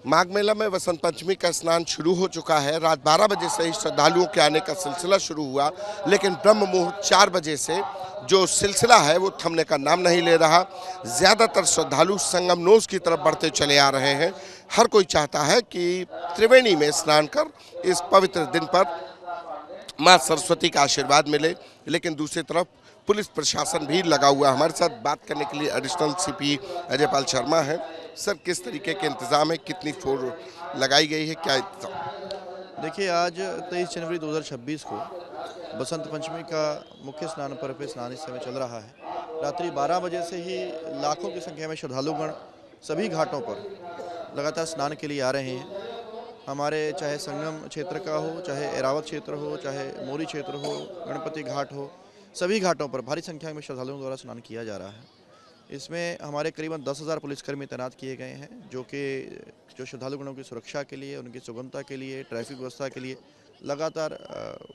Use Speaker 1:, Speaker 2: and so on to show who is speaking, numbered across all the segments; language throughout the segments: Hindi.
Speaker 1: माघ मेला में वसंत पंचमी का स्नान शुरू हो चुका है। रात 12 बजे से ही श्रद्धालुओं के आने का सिलसिला शुरू हुआ, लेकिन ब्रह्म मुहूर्त 4 बजे से जो सिलसिला है वो थमने का नाम नहीं ले रहा। ज़्यादातर श्रद्धालु संगम नोज की तरफ बढ़ते चले आ रहे हैं। हर कोई चाहता है कि त्रिवेणी में स्नान कर इस पवित्र दिन पर माँ सरस्वती का आशीर्वाद मिले, लेकिन दूसरी तरफ पुलिस प्रशासन भी लगा हुआ है। हमारे साथ बात करने के लिए एडिशनल सीपी अजय पाल शर्मा है। सर, किस तरीके के इंतजाम है, कितनी फोर्स लगाई गई है, क्या इंतजाम?
Speaker 2: देखिए, आज 23 जनवरी 2026 को बसंत पंचमी का मुख्य स्नान पर्व पे स्नान इस समय चल रहा है। रात्रि 12 बजे से ही लाखों की संख्या में श्रद्धालुगण सभी घाटों पर लगातार स्नान के लिए आ रहे हैं। हमारे चाहे संगम क्षेत्र का हो, चाहे एरावत क्षेत्र हो, चाहे मोरी क्षेत्र हो, गणपति घाट हो, सभी घाटों पर भारी संख्या में श्रद्धालुओं द्वारा स्नान किया जा रहा है। इसमें हमारे करीबन 10,000 पुलिसकर्मी तैनात किए गए हैं, जो श्रद्धालुगणों की सुरक्षा के लिए, उनकी सुगमता के लिए, ट्रैफिक व्यवस्था के लिए लगातार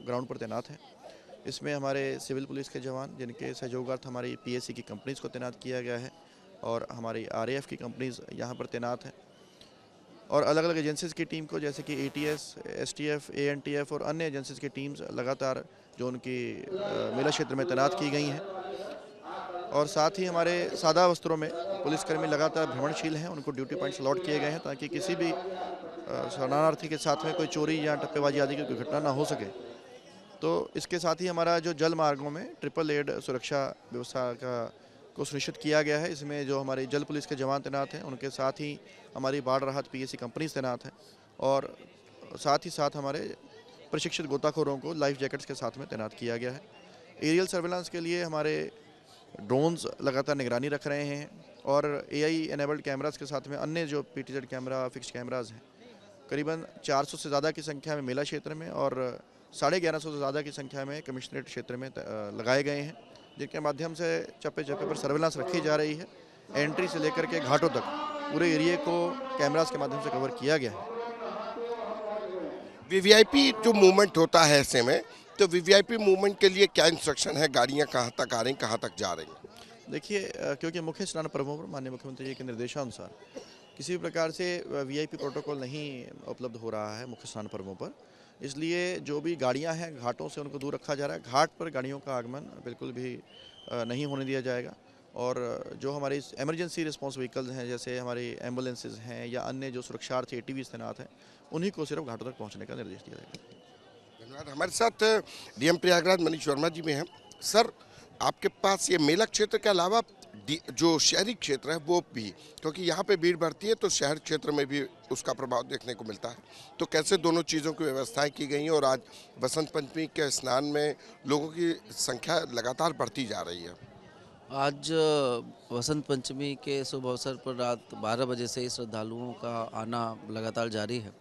Speaker 2: ग्राउंड पर तैनात हैं। इसमें हमारे सिविल पुलिस के जवान, जिनके सहयोगार्थ हमारी पीएससी की कंपनीज़ को तैनात किया गया है, और हमारी आरएएफ की कंपनीज़ यहाँ पर तैनात हैं, और अलग अलग एजेंसीज़ की टीम को, जैसे कि एटीएस, एसटीएफ, एएनटीएफ और अन्य एजेंसीज़ की टीम्स लगातार जो उनकी मेला क्षेत्र में तैनात की गई हैं। और साथ ही हमारे सादा वस्त्रों में पुलिसकर्मी लगातार भ्रमणशील हैं, उनको ड्यूटी पॉइंट्स अलॉट किए गए हैं ताकि किसी भी शरणार्थी के साथ में कोई चोरी या टप्पेबाजी आदि की कोई घटना ना हो सके। तो इसके साथ ही हमारा जो जल मार्गों में ट्रिपल एड सुरक्षा व्यवस्था को सुनिश्चित किया गया है। इसमें जो हमारे जल पुलिस के जवान तैनात हैं, उनके साथ ही हमारी बाढ़ राहत पीएससी कंपनीज तैनात हैं, और साथ ही साथ हमारे प्रशिक्षित गोताखोरों को लाइफ जैकेट्स के साथ में तैनात किया गया है। एरियल सर्वेलेंस के लिए हमारे ड्रोन्स लगातार निगरानी रख रहे हैं, और एआई एनेबल्ड कैमरास के साथ में अन्य जो पीटीजेड कैमरा, फिक्स्ड कैमराज हैं, करीबन 400 से ज़्यादा की संख्या में मेला क्षेत्र में और 1150 से ज़्यादा की संख्या में कमिश्नरेट क्षेत्र में लगाए गए हैं, जिनके माध्यम से चप्पे चप्पे पर सर्वेलेंस रखी जा रही है। एंट्री से लेकर के घाटों तक पूरे एरिए को कैमरास के माध्यम से कवर किया गया है।
Speaker 1: वीवीआईपी जो मूवमेंट होता है ऐसे में, तो वीवीआईपी मूवमेंट के लिए क्या इंस्ट्रक्शन है? गाड़ियां कहां तक आ रही, कहां तक जा रही?
Speaker 2: देखिए, क्योंकि मुख्य स्नान पर्वों पर माननीय मुख्यमंत्री जी के निर्देशानुसार किसी भी प्रकार से वीआईपी प्रोटोकॉल नहीं उपलब्ध हो रहा है मुख्य स्नान पर्वों पर, इसलिए जो भी गाड़ियां हैं घाटों से उनको दूर रखा जा रहा है। घाट पर गाड़ियों का आगमन बिल्कुल भी नहीं होने दिया जाएगा, और जो हमारी इमरजेंसी रिस्पांस व्हीकल्स हैं, जैसे हमारी एम्बुलेंसेज हैं या अन्य जो सुरक्षार्थी एटीवीज तैनात हैं, उन्हीं को सिर्फ घाटों तक पहुँचने का निर्देश दिया जाएगा।
Speaker 1: धन्यवाद। हमारे साथ डीएम प्रयागराज मनीष वर्मा जी भी हैं। सर, आपके पास ये मेला क्षेत्र के अलावा जो शहरी क्षेत्र है वो भी, क्योंकि यहाँ पे भीड़ बढ़ती है तो शहर क्षेत्र में भी उसका प्रभाव देखने को मिलता है, तो कैसे दोनों चीज़ों की व्यवस्थाएं की गई हैं? और आज बसंत पंचमी के स्नान में लोगों की संख्या लगातार बढ़ती जा रही है।
Speaker 3: आज वसंत पंचमी के शुभ अवसर पर रात 12 बजे से ही श्रद्धालुओं का आना लगातार जारी है,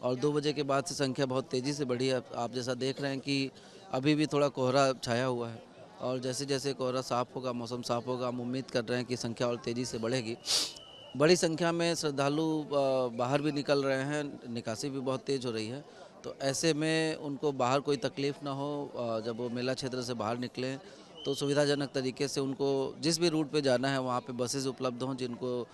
Speaker 3: और 2 बजे के बाद से संख्या बहुत तेज़ी से बढ़ी है। आप जैसा देख रहे हैं कि अभी भी थोड़ा कोहरा छाया हुआ है, और जैसे जैसे कोहरा साफ़ होगा, मौसम साफ़ होगा, हम उम्मीद कर रहे हैं कि संख्या और तेज़ी से बढ़ेगी। बड़ी संख्या में श्रद्धालु बाहर भी निकल रहे हैं, निकासी भी बहुत तेज़ हो रही है, तो ऐसे में उनको बाहर कोई तकलीफ़ ना हो। जब वो मेला क्षेत्र से बाहर निकलें तो सुविधाजनक तरीके से उनको जिस भी रूट पे जाना है वहाँ पे बसेस उपलब्ध हों, जिनको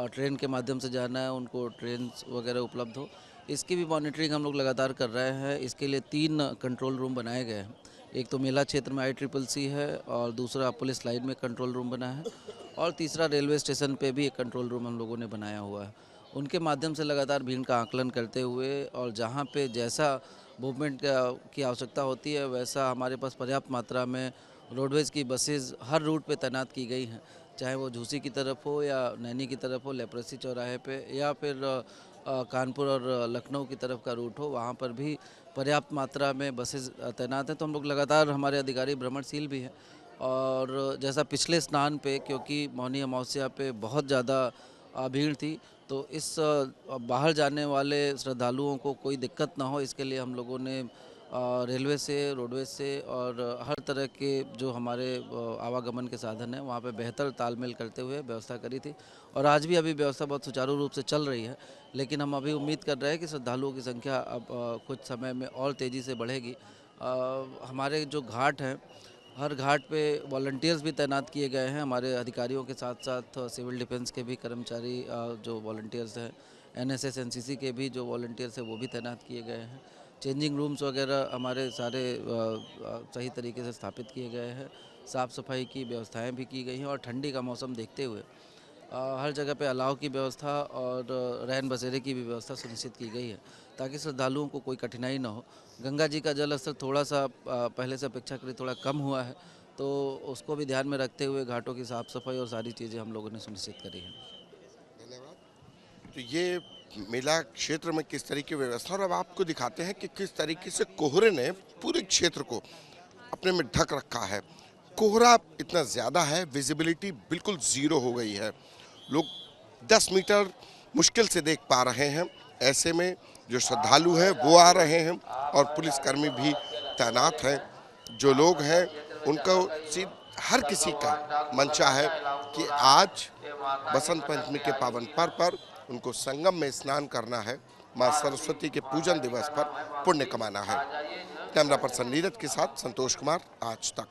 Speaker 3: ट्रेन के माध्यम से जाना है उनको ट्रेन वगैरह उपलब्ध हो। इसकी भी मॉनिटरिंग हम लोग लगातार कर रहे हैं। इसके लिए 3 कंट्रोल रूम बनाए गए हैं। एक तो मेला क्षेत्र में ICCC है, और दूसरा पुलिस लाइन में कंट्रोल रूम बना है, और तीसरा रेलवे स्टेशन पे भी एक कंट्रोल रूम हम लोगों ने बनाया हुआ है। उनके माध्यम से लगातार भीड़ का आकलन करते हुए, और जहाँ पे जैसा मूवमेंट की आवश्यकता होती है वैसा हमारे पास पर्याप्त मात्रा में रोडवेज़ की बसेज़ हर रूट पे तैनात की गई हैं, चाहे वो झूसी की तरफ हो या नैनी की तरफ हो, लेप्रेसी चौराहे पे, या फिर कानपुर और लखनऊ की तरफ का रूट हो, वहाँ पर भी पर्याप्त मात्रा में बसेज़ तैनात हैं। तो हम लोग लगातार, हमारे अधिकारी भ्रमणशील भी हैं, और जैसा पिछले स्नान पे, क्योंकि मौनी अमावस्या पे बहुत ज़्यादा भीड़ थी, तो इस बाहर जाने वाले श्रद्धालुओं को कोई दिक्कत ना हो, इसके लिए हम लोगों ने रेलवे से, रोडवेज से और हर तरह के जो हमारे आवागमन के साधन हैं वहाँ पे बेहतर तालमेल करते हुए व्यवस्था करी थी, और आज भी अभी व्यवस्था बहुत सुचारू रूप से चल रही है। लेकिन हम अभी उम्मीद कर रहे हैं कि श्रद्धालुओं की संख्या अब कुछ समय में और तेज़ी से बढ़ेगी। हमारे जो घाट हैं, हर घाट पे वॉलंटियर्स भी तैनात किए गए हैं। हमारे अधिकारियों के साथ साथ सिविल डिफेंस के भी कर्मचारी जो वॉलंटियर्स हैं, एनएसएस एनसीसी के भी जो वॉलंटियर्स हैं वो भी तैनात किए गए हैं। चेंजिंग रूम्स वगैरह हमारे सारे सही तरीके से स्थापित किए गए हैं। साफ़ सफाई की व्यवस्थाएं भी की गई हैं और ठंडी का मौसम देखते हुए हर जगह पे अलाव की व्यवस्था और रैन बसेरे की भी व्यवस्था सुनिश्चित की गई है ताकि श्रद्धालुओं को कोई कठिनाई न हो। गंगा जी का जल स्तर थोड़ा सा पहले से अपेक्षाकृत थोड़ा कम हुआ है, तो उसको भी ध्यान में रखते हुए घाटों की साफ़ सफाई और सारी चीज़ें हम लोगों ने सुनिश्चित करी हैं।
Speaker 1: धन्यवाद। तो ये मेला क्षेत्र में किस तरीके की व्यवस्था, और अब आपको दिखाते हैं कि किस तरीके से कोहरे ने पूरे क्षेत्र को अपने में ढक रखा है। कोहरा इतना ज़्यादा है, विजिबिलिटी बिल्कुल ज़ीरो हो गई है। लोग 10 मीटर मुश्किल से देख पा रहे हैं। ऐसे में जो श्रद्धालु हैं वो आ रहे हैं और पुलिसकर्मी भी तैनात हैं। जो लोग हैं उनको हर किसी का मंशा है कि आज बसंत पंचमी के पावन पर्व पर उनको संगम में स्नान करना है, मां सरस्वती के पूजन दिवस पर पुण्य कमाना है। कैमरा पर्सन नीरज के साथ संतोष कुमार, आज तक।